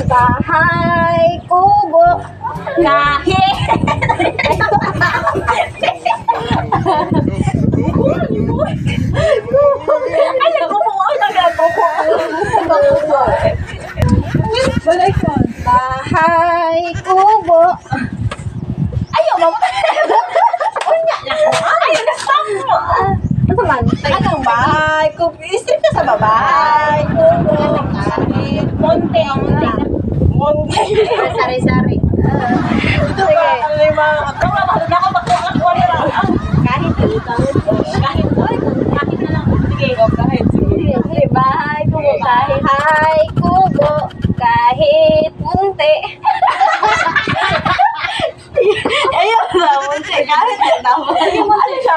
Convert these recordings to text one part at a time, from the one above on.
Bahay kubo kahit ay kubo bahay kubo ayaw mo unya na ayaw na stop mo ano man anong bahay kubo isip na sa babae kubo kahit monte monte sari-sari ito ba ano yung mga kahit na lang sige bahay kubo kahit kubo kahit munti ayaw na munti kahit na ano siya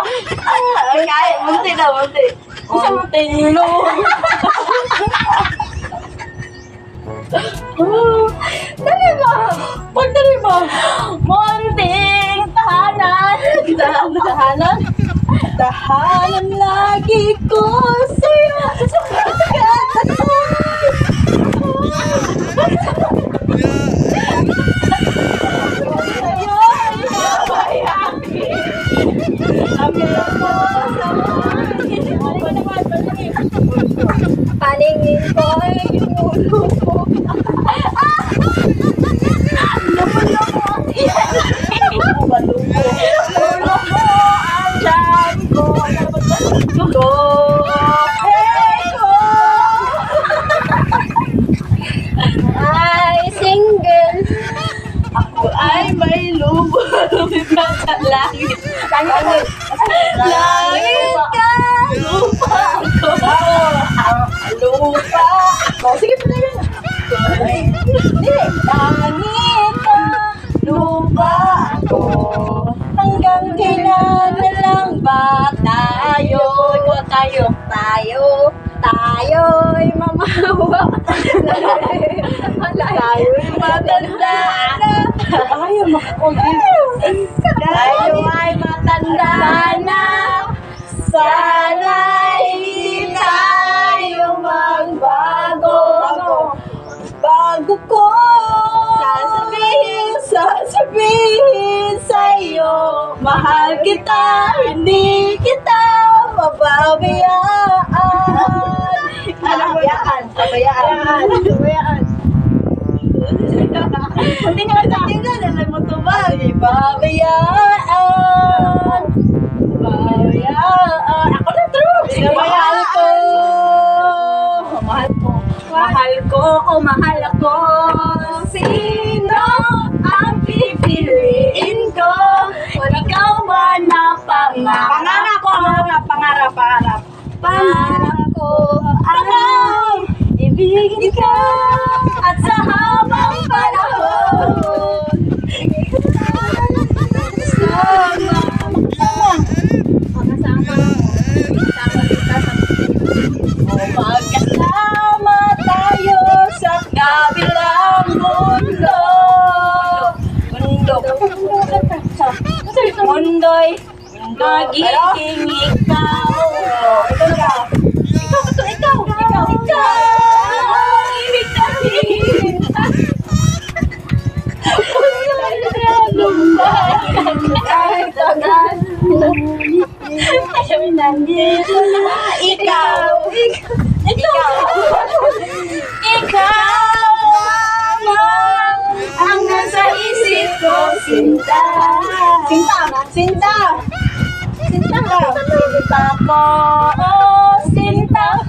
kahit munti na munti isa munti nilo dali ba pag dali ba munting tahanan tahanan lagi ko sa'yo paningin ko ay ulo ko ulo mo andyan ko ay single ako ay may lubo lumipad sa langit langit ka lupa ako lupa oh, sige pa na yun langit ka lupa ako hanggang kailan na lang ba tayo'y mamawa tayo'y matanda na tayo ay matanda na sana'y hindi tayo magbago bago ko sasabihin sa'yo mahal kita hindi kita mababayaan pabayaan tingnan alam mo ito ba pabayaan ako na true mahal ko sino ang pipiliin ko ikaw ba na pangarap ko alam ibigin ka at sa habang panahon magkasama tayo sa kabilang mundo'y magiging ikaw ikaw ibig sabihin kahit tagal ayaw nandito na ikaw ang nasa isip ko sinta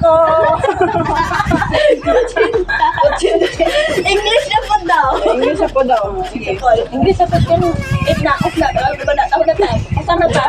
ko English na po daw sige English na po itna ba na tayo asa na ba